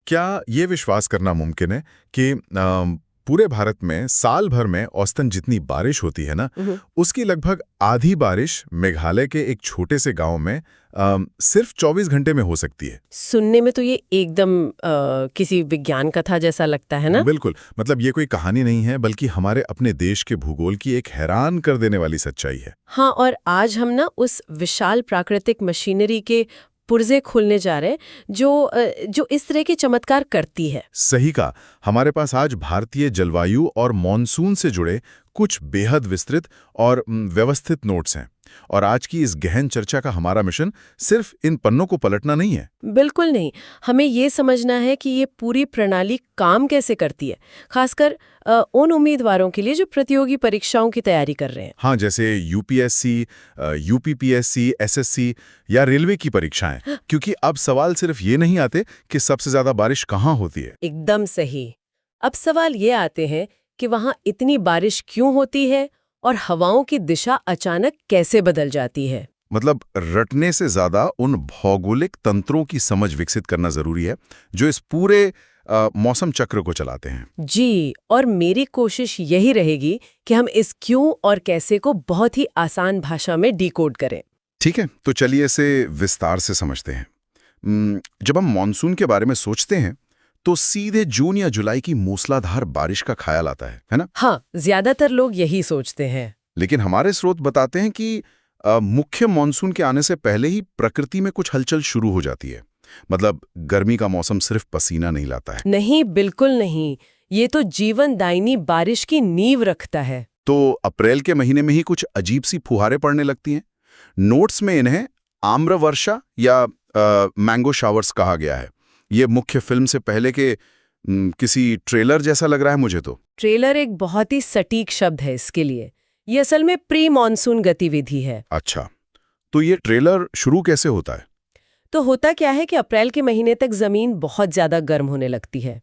क्या ये विश्वास करना मुमकिन है कि पूरे भारत में साल भर में औसतन जितनी बारिश होती है ना, उसकी लगभग आधी बारिश मेघालय के एक छोटे से गांव में सिर्फ 24 घंटे में हो सकती है? सुनने में तो ये एकदम किसी विज्ञान कथा जैसा लगता है ना। बिल्कुल, मतलब ये कोई कहानी नहीं है, बल्कि हमारे अपने देश के भूगोल की एक हैरान कर देने वाली सच्चाई है। हाँ, और आज हम ना उस विशाल प्राकृतिक मशीनरी के पुर्जे खोलने जा रहे हैं जो इस तरह के चमत्कार करती है। सही कहा। हमारे पास आज भारतीय जलवायु और मॉनसून से जुड़े कुछ बेहद विस्तृत और व्यवस्थित नोट्स हैं। और आज की इस गहन चर्चा का हमारा मिशन सिर्फ इन पन्नों को पलटना नहीं है। बिल्कुल नहीं, हमें ये समझना है कि ये पूरी प्रणाली काम कैसे करती है, खासकर उन उम्मीदवारों के लिए जो प्रतियोगी परीक्षाओं की तैयारी कर रहे हैं। हाँ, जैसे यूपीएससी, यूपीपीएससी, एसएससी या रेलवे की परीक्षाएं। क्योंकि अब सवाल सिर्फ ये नहीं आते कि सबसे ज्यादा बारिश कहाँ होती है। एकदम सही। अब सवाल ये आते हैं कि वहाँ इतनी बारिश क्यों होती है और हवाओं की दिशा अचानक कैसे बदल जाती है। मतलब रटने से ज्यादा उन भौगोलिक तंत्रों की समझ विकसित करना जरूरी है जो इस पूरे मौसम चक्र को चलाते हैं। जी, और मेरी कोशिश यही रहेगी कि हम इस क्यों और कैसे को बहुत ही आसान भाषा में डिकोड करें। ठीक है, तो चलिए इसे विस्तार से समझते हैं। जब हम मॉनसून के बारे में सोचते हैं तो सीधे जून या जुलाई की मूसलाधार बारिश का ख्याल आता है ना? हाँ, ज्यादातर लोग यही सोचते हैं। लेकिन हमारे स्रोत बताते हैं कि मुख्य मॉनसून के आने से पहले ही प्रकृति में कुछ हलचल शुरू हो जाती है। मतलब गर्मी का मौसम सिर्फ पसीना नहीं लाता है। नहीं, बिल्कुल नहीं, ये तो जीवनदायिनी बारिश की नींव रखता है। तो अप्रैल के महीने में ही कुछ अजीब सी फुहारें पड़ने लगती हैं। नोट्स में इन्हें आम्र वर्षा या मैंगो शावर्स कहा गया है। ये मुख्य फिल्म से पहले के किसी ट्रेलर जैसा लग रहा है मुझे तो। ट्रेलर एक बहुत ही सटीक शब्द है इसके लिए। ये असल में प्री मॉनसून गतिविधि है। अच्छा, तो ये ट्रेलर शुरू कैसे होता है? तो होता क्या है कि अप्रैल के महीने तक जमीन बहुत ज्यादा गर्म होने लगती है।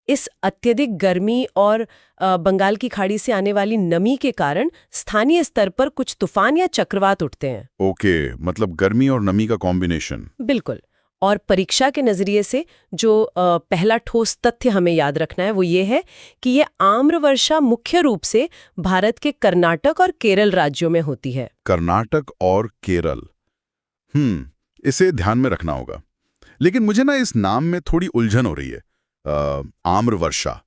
इस अत्यधिक गर्मी और बंगाल की खाड़ी से आने वाली नमी के कारण स्थानीय स्तर पर कुछ तूफान या चक्रवात उठते हैं। ओके, मतलब गर्मी और नमी का कॉम्बिनेशन। बिल्कुल। और परीक्षा के नजरिए से जो पहला ठोस तथ्य हमें याद रखना है वो ये है कि ये आम्र वर्षा मुख्य रूप से भारत के कर्नाटक और केरल राज्यों में होती है। कर्नाटक और केरल, इसे ध्यान में रखना होगा। लेकिन मुझे ना इस नाम में थोड़ी उलझन हो रही है। आम्र वर्षा,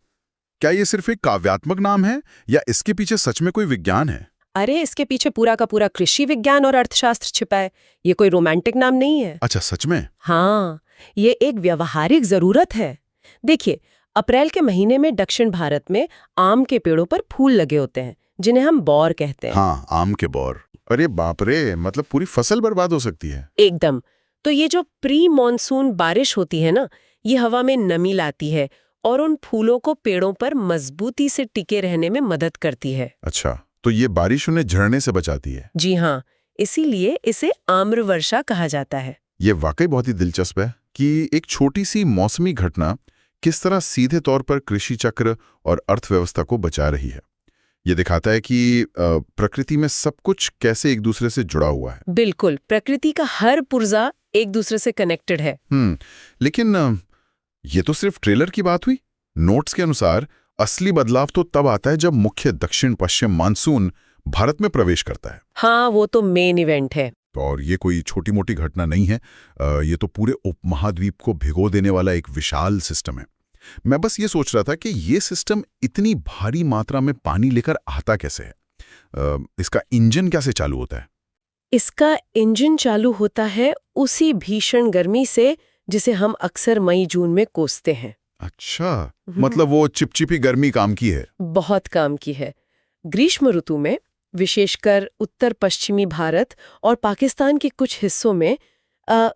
क्या ये सिर्फ एक काव्यात्मक नाम है या इसके पीछे सच में कोई विज्ञान है? अरे, इसके पीछे पूरा का पूरा कृषि विज्ञान और अर्थशास्त्र छिपा है। ये कोई रोमांटिक नाम नहीं है। अच्छा, सच में? हाँ, ये एक व्यावहारिक जरूरत है। देखिए, अप्रैल के महीने में दक्षिण भारत में आम के पेड़ों पर फूल लगे होते हैं जिन्हें हम बौर कहते हैं। हाँ, आम के बौर। अरे बाप रे, मतलब पूरी फसल बर्बाद हो सकती है। एकदम। तो ये जो प्री मॉनसून बारिश होती है ना, ये हवा में नमी लाती है और उन फूलों को पेड़ों पर मजबूती से टिके रहने में मदद करती है। अच्छा, तो ये बारिश उन्हें झड़ने से बचाती है? जी हाँ, इसीलिए इसे आम्र वर्षा कहा जाता है। ये वाकई बहुत ही दिलचस्प है कि एक छोटी सी मौसमी घटना किस तरह सीधे तौर पर कृषि चक्र और अर्थव्यवस्था को बचा रही है। ये दिखाता है कि प्रकृति में सब कुछ कैसे एक दूसरे से जुड़ा हुआ है। बिल्कुल, प्रकृति का हर पुर्जा एक दूसरे से कनेक्टेड है। लेकिन ये तो सिर्फ ट्रेलर की बात हुई। नोट्स के अनुसार असली बदलाव तो तब आता है जब मुख्य दक्षिण पश्चिम मानसून भारत में प्रवेश करता है। हाँ, वो तो मेन इवेंट है। और ये कोई छोटी मोटी घटना नहीं है। ये तो पूरे उपमहाद्वीप को भिगो देने वाला एक विशाल सिस्टम है। मैं बस ये सोच रहा था कि ये सिस्टम इतनी भारी मात्रा में पानी लेकर आता कैसे है? इसका इंजन कैसे चालू होता है? इसका इंजन चालू होता है उसी भीषण गर्मी से जिसे हम अक्सर मई जून में कोसते हैं। अच्छा, मतलब वो चिपचिपी गर्मी काम की है। बहुत काम की है। ग्रीष्म ऋतु में विशेषकर उत्तर पश्चिमी भारत और पाकिस्तान के कुछ हिस्सों में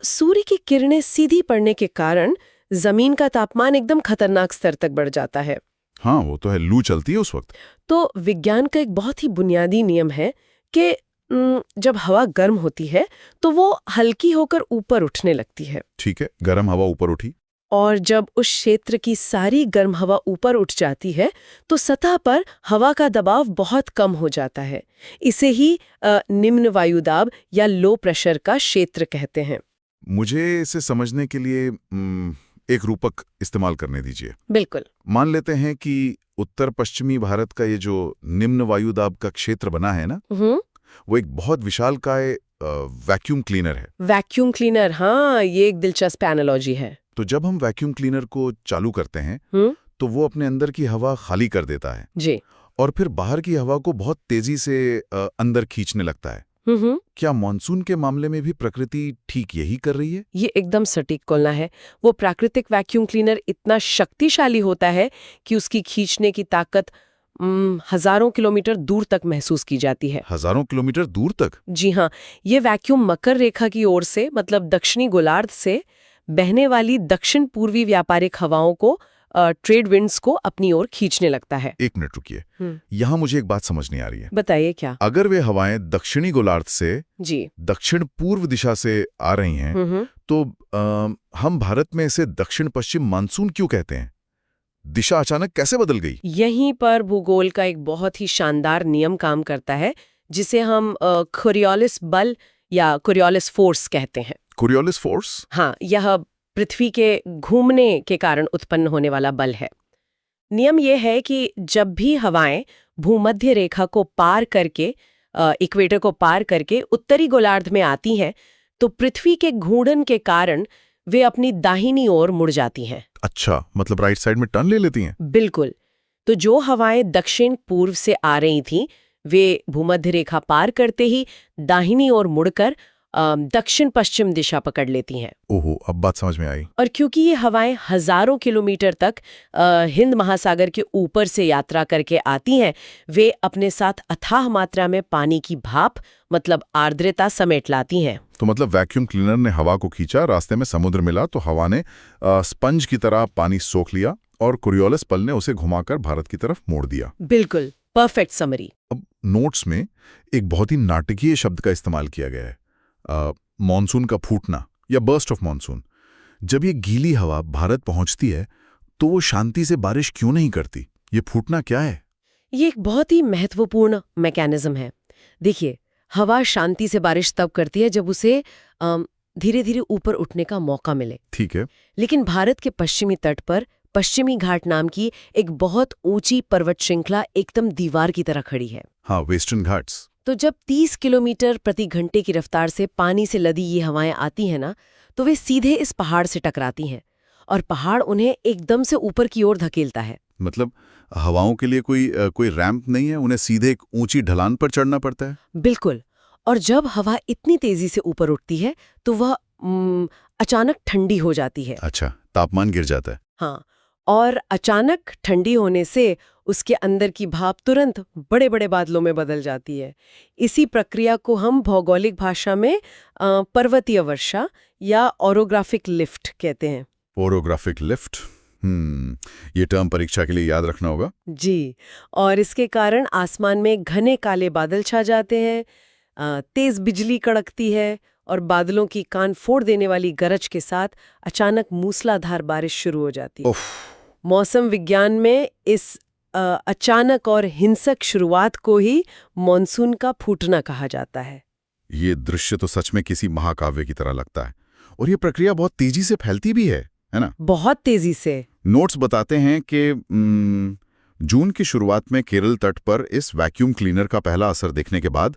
सूर्य की किरणें सीधी पड़ने के कारण जमीन का तापमान एकदम खतरनाक स्तर तक बढ़ जाता है। हाँ, वो तो है, लू चलती है उस वक्त। तो विज्ञान का एक बहुत ही बुनियादी नियम है कि जब हवा गर्म होती है तो वो हल्की होकर ऊपर उठने लगती है। ठीक है, गर्म हवा ऊपर उठी। और जब उस क्षेत्र की सारी गर्म हवा ऊपर उठ जाती है तो सतह पर हवा का दबाव बहुत कम हो जाता है। इसे ही निम्न वायुदाब या लो प्रेशर का क्षेत्र कहते हैं। मुझे इसे समझने के लिए एक रूपक इस्तेमाल करने दीजिए। बिल्कुल। मान लेते हैं कि उत्तर पश्चिमी भारत का ये जो निम्न वायुदाब का क्षेत्र बना है ना, वो एक बहुत विशालकाय वैक्यूम क्लीनर है। वैक्यूम क्लीनर, हाँ, ये एक दिलचस्प एनालॉजी है। तो जब हम वैक्यूम क्लीनर को चालू करते हैं तो वो अपने अंदर की हवा खाली कर देता है जी। और फिर बाहर की हवा को बहुत तेजी से अंदर खींचने लगता है। क्या मॉनसून के मामले में भी प्रकृति ठीक यही कर रही है? ये एकदम सटीक कॉलना है। वो प्राकृतिक वैक्यूम क्लीनर इतना शक्तिशाली होता है कि उसकी खींचने की ताकत हजारों किलोमीटर दूर तक महसूस की जाती है। हजारों किलोमीटर दूर तक? जी हाँ, ये वैक्यूम मकर रेखा की ओर से, मतलब दक्षिणी गोलार्ध से बहने वाली दक्षिण पूर्वी व्यापारिक हवाओं को, ट्रेड विंड्स को अपनी ओर खींचने लगता है। एक मिनट रुकिए, यहाँ मुझे एक बात समझ नहीं आ रही है। बताइए क्या? अगर वे हवाएं दक्षिणी गोलार्ध से जी दक्षिण पूर्व दिशा से आ रही हैं, तो हम भारत में इसे दक्षिण पश्चिम मानसून क्यों कहते हैं? दिशा अचानक कैसे बदल गई? यहीं पर भूगोल का एक बहुत ही शानदार नियम काम करता है, जिसे हम कोरियोलिस बल या कोरियोलिस फोर्स कहते हैं। Coriolis force? हाँ, यह पृथ्वी के घूमने के कारण उत्पन्न होने वाला बल है। नियम यह है कि जब भी हवाएं भूमध्य रेखा को पार करके, इक्वेटर को पार करके उत्तरी गोलार्ध में आती हैं, तो पृथ्वी के घूर्णन के कारण वे अपनी दाहिनी ओर मुड़ जाती हैं। अच्छा, मतलब राइट साइड में टर्न ले लेती हैं? बिल्कुल। तो जो हवाएं दक्षिण पूर्व से आ रही थीं, वे भूमध्य रेखा पार करते ही दाहिनी ओर मुड़कर दक्षिण पश्चिम दिशा पकड़ लेती हैं। ओहो, अब बात समझ में आई। और क्योंकि ये हवाएं हजारों किलोमीटर तक हिंद महासागर के ऊपर से यात्रा करके आती हैं, वे अपने साथ अथाह मात्रा में पानी की भाप, मतलब आर्द्रता, समेट लाती हैं। तो मतलब वैक्यूम क्लीनर ने हवा को खींचा, रास्ते में समुद्र मिला तो हवा ने स्पंज की तरह पानी सोख लिया और कोरियोलिस बल ने उसे घुमाकर भारत की तरफ मोड़ दिया। बिल्कुल, परफेक्ट समरी। अब नोट्स में एक बहुत ही नाटकीय शब्द का इस्तेमाल किया गया है, मॉनसून का फूटना या बर्स्ट ऑफ मॉनसून। जब ये गीली हवा भारत पहुंचती है तो वो शांति से बारिश क्यों नहीं करती? ये फूटना क्या है? ये एक बहुत ही महत्वपूर्ण मैकेनिज्म है। देखिए, हवा शांति से बारिश तब करती है जब उसे धीरे धीरे ऊपर उठने का मौका मिले। ठीक है। लेकिन भारत के पश्चिमी तट पर पश्चिमी घाट नाम की एक बहुत ऊंची पर्वत श्रृंखला एकदम दीवार की तरह खड़ी है। हाँ, वेस्टर्न घाट्स। तो जब 30 किलोमीटर प्रति घंटे की रफ्तार से पानी से लदी ये हवाएं आती हैं ना, तो वे सीधे इस पहाड़ से टकराती हैं और पहाड़ उन्हें एकदम से ऊपर की ओर धकेलता है। मतलब हवाओं के लिए कोई रैंप नहीं है, उन्हें सीधे एक ऊंची ढलान पर चढ़ना पड़ता है? बिल्कुल। और जब हवा इतनी तेजी से ऊपर उठती है तो वह अचानक ठंडी हो जाती है। अच्छा, तापमान गिर जाता है। हाँ, और अचानक ठंडी होने से उसके अंदर की भाप तुरंत बड़े बड़े बादलों में बदल जाती है। इसी प्रक्रिया को हम भौगोलिक भाषा में पर्वतीय वर्षा या ओरोग्राफिक लिफ्ट कहते हैं। ओरोग्राफिक लिफ्ट, ये टर्म परीक्षा के लिए याद रखना होगा। जी, और इसके कारण आसमान में घने काले बादल छा जाते हैं, तेज बिजली कड़कती है और बादलों की कान फोड़ देने वाली गरज के साथ अचानक मूसलाधार बारिश शुरू हो जाती है। मौसम विज्ञान में इस अचानक और हिंसक शुरुआत को ही मॉनसून का फूटना कहा जाता है। ये दृश्य तो सच में किसी महाकाव्य की तरह लगता है और ये प्रक्रिया बहुत तेजी से फैलती भी है ना? बहुत तेजी से। नोट्स बताते हैं कि जून की शुरुआत में केरल तट पर इस वैक्यूम क्लीनर का पहला असर देखने के बाद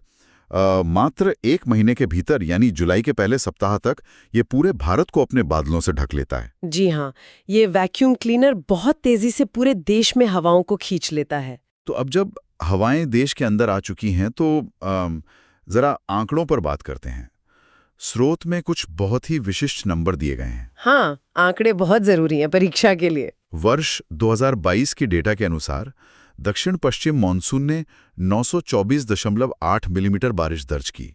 मात्र 1 महीने के भीतर यानी जुलाई के पहले सप्ताह तक ये पूरे भारत को अपने बादलों से ढक लेता है। जी हाँ, ये वैक्यूम क्लीनर बहुत तेजी से पूरे देश में हवाओं को खींच लेता है। तो अब जब हवाएं देश के अंदर आ चुकी हैं तो जरा आंकड़ों पर बात करते हैं। स्रोत में कुछ बहुत ही विशिष्ट नंबर दिए गए हैं। हाँ, आंकड़े बहुत जरूरी हैं परीक्षा के लिए। वर्ष 2022 के डेटा के अनुसार दक्षिण पश्चिम मानसून ने 924.8 मिलीमीटर बारिश दर्ज की,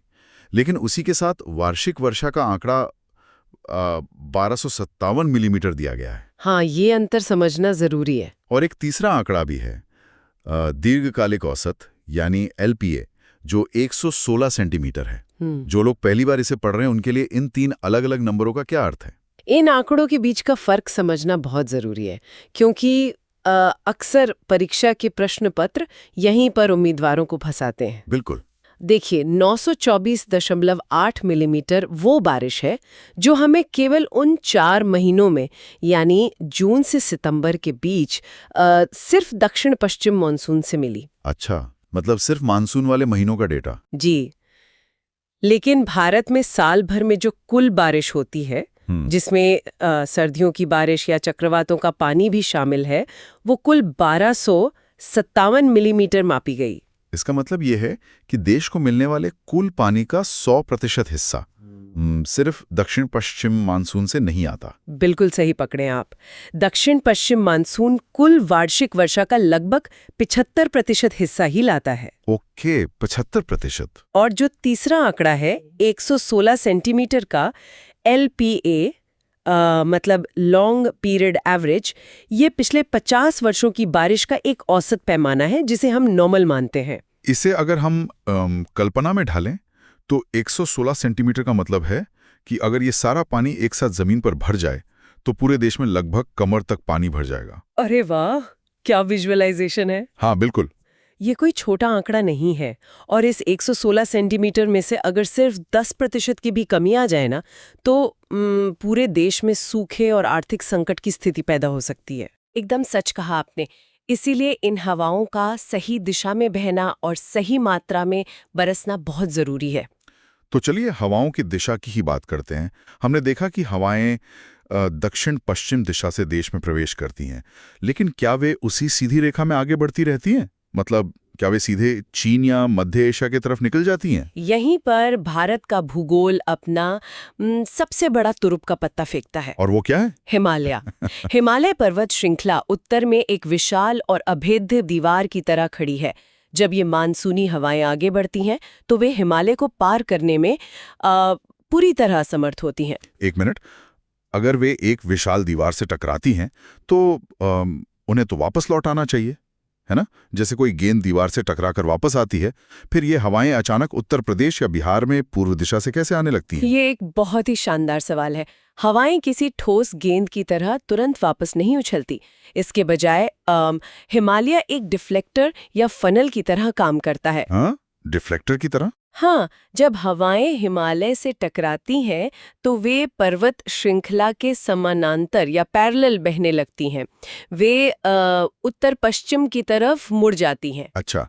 लेकिन उसी के साथ वार्षिक वर्षा का आंकड़ा 1257 मिलीमीटर दिया गया है। हाँ, ये अंतर समझना जरूरी है। और एक तीसरा आंकड़ा भी है, दीर्घकालिक औसत यानी LPA, जो 116 सेंटीमीटर है। जो लोग पहली बार इसे पढ़ रहे हैं उनके लिए इन 3 अलग-अलग नंबरों का क्या अर्थ है? इन आंकड़ों के बीच का फर्क समझना बहुत जरूरी है, क्योंकि अक्सर परीक्षा के प्रश्न पत्र यहीं पर उम्मीदवारों को फंसाते हैं। बिल्कुल। देखिए 924.8 मिलीमीटर वो बारिश है जो हमें केवल उन 4 महीनों में यानी जून से सितंबर के बीच सिर्फ दक्षिण पश्चिम मानसून से मिली। अच्छा, मतलब सिर्फ मानसून वाले महीनों का डेटा। जी, लेकिन भारत में साल भर में जो कुल बारिश होती है जिसमें सर्दियों की बारिश या चक्रवातों का पानी भी शामिल है, वो कुल 1257 मिलीमीटर मापी गई। इसका मतलब ये है कि देश को मिलने वाले कुल पानी का 100% हिस्सा सिर्फ दक्षिण पश्चिम मानसून से नहीं आता। बिल्कुल सही पकड़े आप। दक्षिण पश्चिम मानसून कुल वार्षिक वर्षा का लगभग 75% हिस्सा ही लाता है। ओके, 75%। और जो तीसरा आंकड़ा है 116 सेंटीमीटर का LPA, मतलब लॉन्ग पीरियड एवरेज, ये पिछले 50 वर्षों की बारिश का एक औसत पैमाना है जिसे हम नॉर्मल मानते हैं। इसे अगर हम कल्पना में ढालें तो 116 सेंटीमीटर का मतलब है कि अगर ये सारा पानी एक साथ जमीन पर भर जाए तो पूरे देश में लगभग कमर तक पानी भर जाएगा। अरे वाह, क्या विजुअलाइजेशन है। हाँ बिल्कुल। ये कोई छोटा आंकड़ा नहीं है और इस 116 सेंटीमीटर में से अगर सिर्फ 10% की भी कमी आ जाए ना तो पूरे देश में सूखे और आर्थिक संकट की स्थिति पैदा हो सकती है। एकदम सच कहा आपने। इसीलिए इन हवाओं का सही दिशा में बहना और सही मात्रा में बरसना बहुत जरूरी है। तो चलिए हवाओं की दिशा की ही बात करते हैं। हमने देखा कि हवाएं दक्षिण पश्चिम दिशा से देश में प्रवेश करती हैं, लेकिन क्या वे उसी सीधी रेखा में आगे बढ़ती रहती हैं? मतलब क्या वे सीधे चीन या मध्य एशिया की तरफ निकल जाती हैं? यहीं पर भारत का भूगोल अपना सबसे बड़ा तुरुप का पत्ता फेंकता है। और वो क्या है? हिमालय। हिमालय पर्वत श्रृंखला उत्तर में एक विशाल और अभेद्य दीवार की तरह खड़ी है। जब ये मानसूनी हवाएं आगे बढ़ती हैं तो वे हिमालय को पार करने में पूरी तरह असमर्थ होती हैं। एक मिनट, अगर वे एक विशाल दीवार से टकराती हैं तो उन्हें तो वापस लौट आना चाहिए, है ना? जैसे कोई गेंद दीवार से टकराकर वापस आती है, फिर ये हवाएं अचानक उत्तर प्रदेश या बिहार में पूर्व दिशा से कैसे आने लगती हैं? ये एक बहुत ही शानदार सवाल है। हवाएं किसी ठोस गेंद की तरह तुरंत वापस नहीं उछलती। इसके बजाय हिमालय एक डिफ्लेक्टर या फनल की तरह काम करता है। हाँ, डिफ्लेक्टर की तरह? हाँ, जब हवाएं हिमालय से टकराती हैं तो वे पर्वत श्रृंखला के समानांतर या पैरेलल बहने लगती हैं। वे उत्तर पश्चिम की तरफ मुड़ जाती हैं। अच्छा,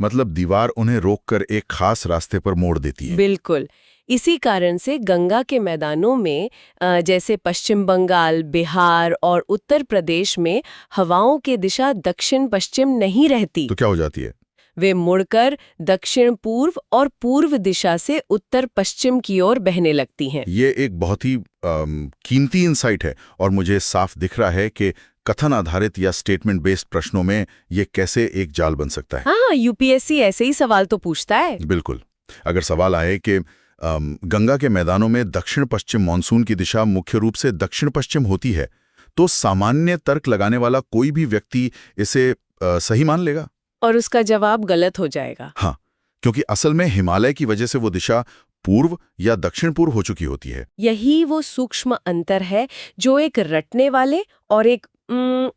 मतलब दीवार उन्हें रोककर एक खास रास्ते पर मोड़ देती है। बिल्कुल। इसी कारण से गंगा के मैदानों में जैसे पश्चिम बंगाल, बिहार और उत्तर प्रदेश में हवाओं की दिशा दक्षिण पश्चिम नहीं रहती। तो क्या हो जाती है? वे मुड़कर दक्षिण पूर्व और पूर्व दिशा से उत्तर पश्चिम की ओर बहने लगती हैं। ये एक बहुत ही कीमती इंसाइट है और मुझे साफ दिख रहा है कि कथन आधारित या स्टेटमेंट बेस्ड प्रश्नों में ये कैसे एक जाल बन सकता है। हाँ, यूपीएससी ऐसे ही सवाल तो पूछता है। बिल्कुल। अगर सवाल आए कि गंगा के मैदानों में दक्षिण पश्चिम मानसून की दिशा मुख्य रूप से दक्षिण पश्चिम होती है, तो सामान्य तर्क लगाने वाला कोई भी व्यक्ति इसे सही मान लेगा और उसका जवाब गलत हो जाएगा। हाँ, क्योंकि असल में हिमालय की वजह से वो दिशा पूर्व या दक्षिण पूर्व हो चुकी होती है। यही वो सूक्ष्म अंतर है जो एक रटने वाले और एक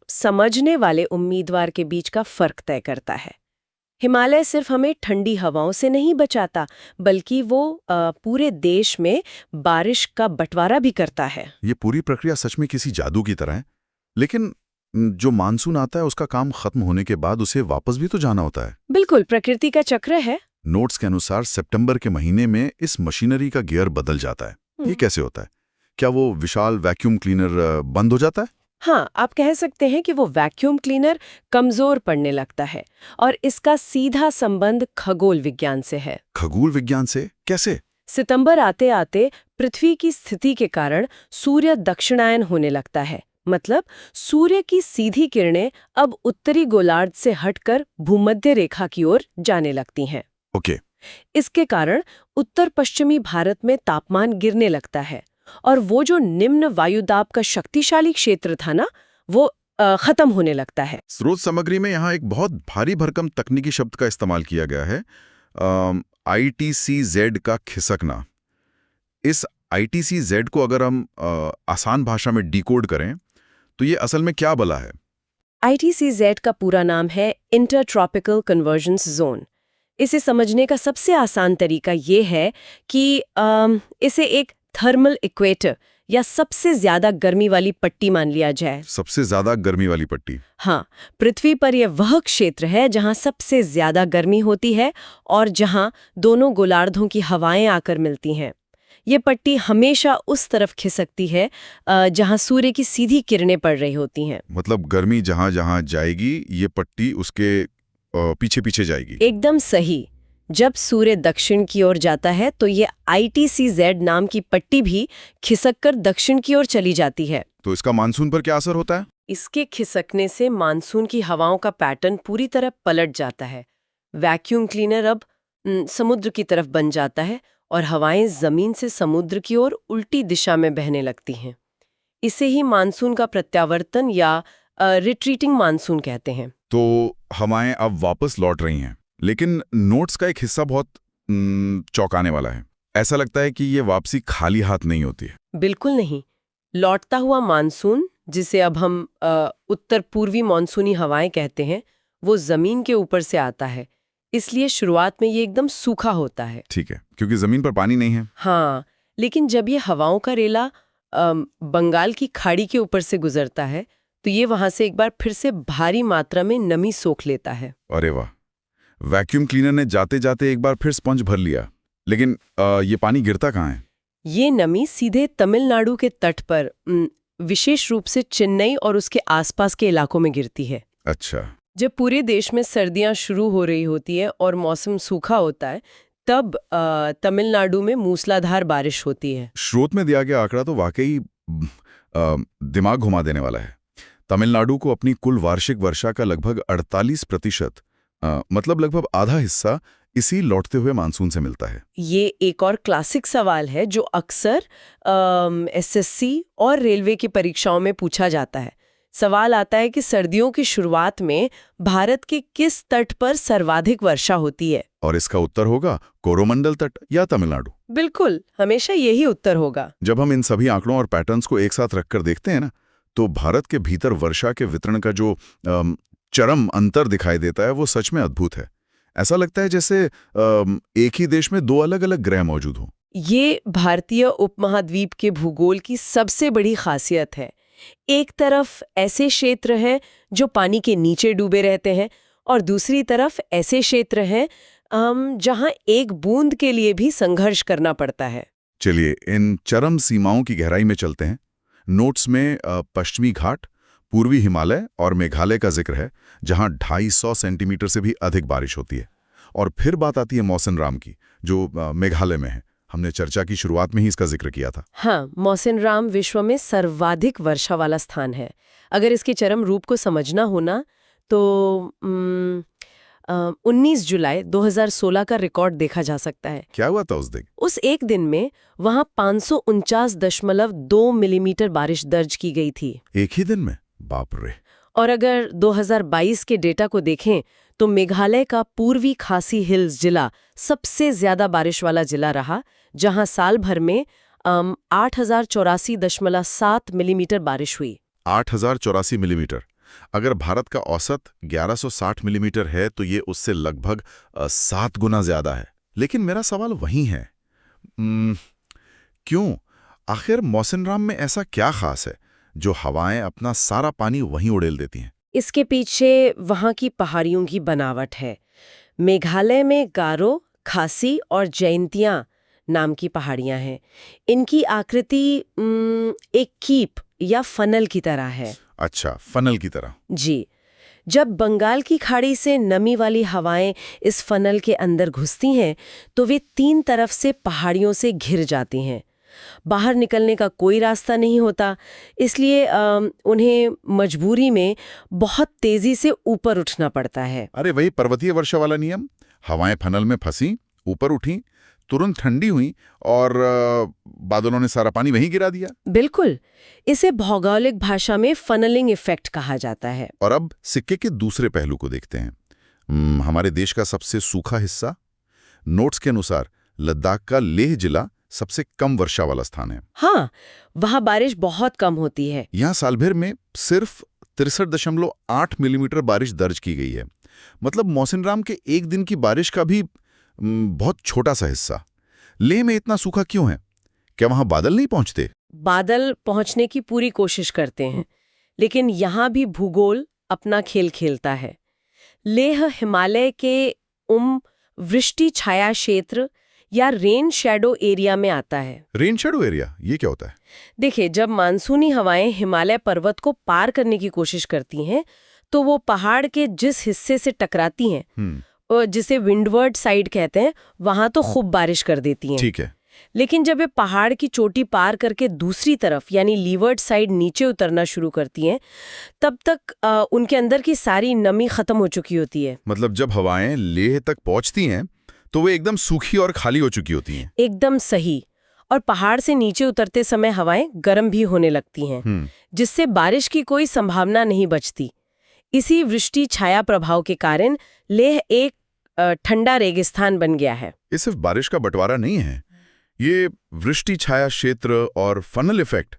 समझने वाले उम्मीदवार के बीच का फर्क तय करता है। हिमालय सिर्फ हमें ठंडी हवाओं से नहीं बचाता, बल्कि वो पूरे देश में बारिश का बंटवारा भी करता है। ये पूरी प्रक्रिया सच में किसी जादू की तरह है। लेकिन जो मानसून आता है उसका काम खत्म होने के बाद उसे वापस भी तो जाना होता है। बिल्कुल, प्रकृति का चक्र है। नोट्स के अनुसार सितंबर के महीने में इस मशीनरी का गियर बदल जाता है। ये कैसे होता है? क्या वो विशाल वैक्यूम क्लीनर बंद हो जाता है? हाँ, आप कह सकते हैं कि वो वैक्यूम क्लीनर कमजोर पड़ने लगता है और इसका सीधा संबंध खगोल विज्ञान से है। खगोल विज्ञान से कैसे? सितंबर आते आते पृथ्वी की स्थिति के कारण सूर्य दक्षिणायन होने लगता है। मतलब सूर्य की सीधी किरणें अब उत्तरी गोलार्ध से हटकर भूमध्य रेखा की ओर जाने लगती हैं। ओके। इसके कारण उत्तर पश्चिमी भारत में तापमान गिरने लगता है और वो जो निम्न वायुदाब का शक्तिशाली क्षेत्र था ना, वो खत्म होने लगता है। स्रोत सामग्री में यहाँ एक बहुत भारी भरकम तकनीकी शब्द का इस्तेमाल किया गया है, ITCZ का खिसकना। इस ITCZ को अगर हम आसान भाषा में डिकोड करें तो ये असल में क्या बला है? ITCZ का पूरा नाम है इंटरट्रॉपिकल कन्वर्जेंस जोन। इसे समझने का सबसे आसान तरीका ये है कि इसे एक थर्मल इक्वेटर या सबसे ज्यादा गर्मी वाली पट्टी मान लिया जाए। सबसे ज्यादा गर्मी वाली पट्टी। हाँ, पृथ्वी पर यह वह क्षेत्र है जहाँ सबसे ज्यादा गर्मी होती है और जहाँ दोनों गोलार्धों की हवाएं आकर मिलती हैं। ये पट्टी हमेशा उस तरफ खिसकती है जहाँ सूर्य की सीधी किरणें पड़ रही होती हैं। मतलब गर्मी जहां जहां जाएगी ये पट्टी उसके पीछे पीछे जाएगी। एकदम सही। जब सूर्य दक्षिण की ओर जाता है तो ये ITCZ नाम की पट्टी भी खिसककर दक्षिण की ओर चली जाती है। तो इसका मानसून पर क्या असर होता है? इसके खिसकने से मानसून की हवाओं का पैटर्न पूरी तरह पलट जाता है। वैक्यूम क्लीनर अब समुद्र की तरफ बन जाता है और हवाएं जमीन से समुद्र की ओर उल्टी दिशा में बहने लगती हैं। इसे ही मानसून का प्रत्यावर्तन या रिट्रीटिंग मानसून कहते हैं। तो हवाएं अब वापस लौट रही हैं, लेकिन नोट्स का एक हिस्सा बहुत चौंकाने वाला है। ऐसा लगता है कि ये वापसी खाली हाथ नहीं होती है। बिल्कुल नहीं। लौटता हुआ मानसून, जिसे अब हम उत्तर पूर्वी मानसूनी हवाएं कहते हैं, वो जमीन के ऊपर से आता है। इसलिए शुरुआत में ये एकदम सूखा होता है। ठीक है, क्योंकि जमीन पर पानी नहीं है। हाँ, लेकिन जब ये हवाओं का रेला बंगाल की खाड़ी के ऊपर से गुजरता है तो ये वहां से एक बार फिर से भारी मात्रा में नमी सोख लेता है। अरे वाह, वैक्यूम क्लीनर ने जाते जाते एक बार फिर स्पंज भर लिया। लेकिन ये पानी गिरता कहाँ है? ये नमी सीधे तमिलनाडु के तट पर, विशेष रूप से चेन्नई और उसके आसपास के इलाकों में गिरती है। अच्छा। जब पूरे देश में सर्दियां शुरू हो रही होती है और मौसम सूखा होता है, तब तमिलनाडु में मूसलाधार बारिश होती है। स्रोत में दिया गया आंकड़ा तो वाकई दिमाग घुमा देने वाला है। तमिलनाडु को अपनी कुल वार्षिक वर्षा का लगभग 48%, मतलब लगभग आधा हिस्सा इसी लौटते हुए मानसून से मिलता है। ये एक और क्लासिक सवाल है जो अक्सर SSC और रेलवे की परीक्षाओं में पूछा जाता है। सवाल आता है कि सर्दियों की शुरुआत में भारत के किस तट पर सर्वाधिक वर्षा होती है? और इसका उत्तर होगा कोरोमंडल तट या तमिलनाडु। बिल्कुल, हमेशा यही उत्तर होगा। जब हम इन सभी आंकड़ों और पैटर्न्स को एक साथ रखकर देखते हैं ना, तो भारत के भीतर वर्षा के वितरण का जो चरम अंतर दिखाई देता है वो सच में अद्भुत है। ऐसा लगता है जैसे एक ही देश में दो अलग अलग ग्रह मौजूद हों। ये भारतीय उपमहाद्वीप के भूगोल की सबसे बड़ी खासियत है। एक तरफ ऐसे क्षेत्र हैं जो पानी के नीचे डूबे रहते हैं और दूसरी तरफ ऐसे क्षेत्र हैं जहां एक बूंद के लिए भी संघर्ष करना पड़ता है। चलिए इन चरम सीमाओं की गहराई में चलते हैं। नोट्स में पश्चिमी घाट, पूर्वी हिमालय और मेघालय का जिक्र है, जहां 250 सेंटीमीटर से भी अधिक बारिश होती है। और फिर बात आती है मौसिनराम की, जो मेघालय में है। हमने चर्चा की शुरुआत में ही इसका जिक्र किया था। हाँ, मौसिनराम विश्व में सर्वाधिक वर्षा वाला स्थान है। अगर इसके चरम रूप को समझना हो ना, तो 19 जुलाई 2016 का रिकॉर्ड देखा जा सकता है। क्या हुआ था उस दिन? उस एक दिन में वहां 549.2 मिलीमीटर बारिश दर्ज की गई थी। एक ही दिन में? बाप रे। और अगर 2022 के डेटा को देखें तो मेघालय का पूर्वी खासी हिल्स जिला सबसे ज्यादा बारिश वाला जिला रहा, जहां साल भर में 8,084.7 मिलीमीटर बारिश हुई। 8,084 मिलीमीटर। अगर भारत का औसत 1160 मिलीमीटर है तो ये उससे लगभग 7 गुना ज्यादा है। लेकिन मेरा सवाल वही है, क्यों? आखिर मौसिनराम में ऐसा क्या खास है जो हवाएं अपना सारा पानी वहीं उड़ेल देती हैं? इसके पीछे वहां की पहाड़ियों की बनावट है। मेघालय में गारो, खासी और जयंतिया नाम की पहाड़ियां हैं। इनकी आकृति एक कीप या फनल की तरह है। अच्छा, फनल की तरह। जी। जब बंगाल की खाड़ी से नमी वाली हवाएं इस फनल के अंदर घुसती हैं तो वे 3 तरफ से पहाड़ियों से घिर जाती हैं। बाहर निकलने का कोई रास्ता नहीं होता, इसलिए उन्हें मजबूरी में बहुत तेजी से ऊपर उठना पड़ता है। अरे वही पर्वतीय वर्षा वाला नियम। हवाएं फनल में फंसी, ऊपर उठी, तुरंत ठंडी हुई और बादलों ने सारा पानी वहीं गिरा दिया। बिल्कुल, इसे भौगोलिक भाषा में फनलिंग इफेक्ट कहा जाता है। और अब सिक्के के दूसरे पहलू को देखते हैं। हमारे देश का सबसे सूखा हिस्सा। नोट्स के अनुसार लद्दाख का लेह जिला सबसे कम वर्षा वाला स्थान है। हाँ, वहाँ बारिश बहुत कम होती है। यहाँ साल भर में सिर्फ 63.8 मिलीमीटर बारिश दर्ज की गई है। मतलब मौसिनराम के एक दिन की बारिश का भी बहुत छोटा सा हिस्सा। लेह में इतना सूखा क्यों है? क्या वहां बादल नहीं पहुंचते? बादल पहुंचने की पूरी कोशिश करते हैं, लेकिन यहाँ भी भूगोल अपना खेल खेलता है। लेह हिमालय के वृष्टि छाया क्षेत्र या रेन शैडो एरिया में आता है। रेन शैडो एरिया, ये क्या होता है? देखिए, जब मानसूनी हवाएं हिमालय पर्वत को पार करने की कोशिश करती हैं, तो वो पहाड़ के जिस हिस्से से टकराती हैं, और जिसे विंडवर्ड साइड कहते हैं, वहां तो खूब बारिश कर देती हैं। ठीक है। लेकिन जब ये पहाड़ की चोटी पार करके दूसरी तरफ यानी लीवर्ड साइड नीचे उतरना शुरू करती हैं, तब तक उनके अंदर की सारी नमी खत्म हो चुकी होती है। मतलब जब हवाएं लेह तक पहुंचती हैं तो वे एकदम सूखी और खाली हो चुकी होती हैं। एकदम सही। और पहाड़ से नीचे उतरते समय हवाएं गर्म भी होने लगती हैं, जिससे बारिश की कोई संभावना नहीं बचती। इसी वृष्टि छाया प्रभाव के कारण लेह एक ठंडा रेगिस्तान बन गया है। ये सिर्फ बारिश का बंटवारा नहीं है, ये वृष्टि छाया क्षेत्र और फनल इफेक्ट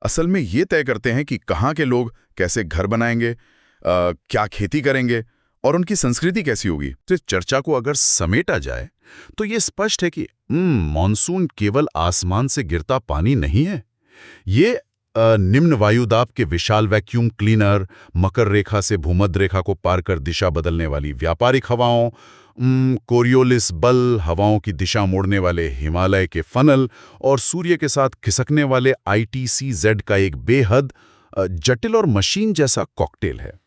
असल में ये तय करते हैं कि कहाँ के लोग कैसे घर बनाएंगे, क्या खेती करेंगे और उनकी संस्कृति कैसी होगी। तो इस चर्चा को अगर समेटा जाए तो ये स्पष्ट है कि मॉनसून केवल आसमान से गिरता पानी नहीं है। ये निम्न वायुदाब के विशाल वैक्यूम क्लीनर, मकर रेखा से भूमध्य रेखा को पार कर दिशा बदलने वाली व्यापारिक हवाओं, कोरियोलिस बल, हवाओं की दिशा मोड़ने वाले हिमालय के फनल और सूर्य के साथ खिसकने वाले ITCZ का एक बेहद जटिल और मशीन जैसा कॉकटेल है।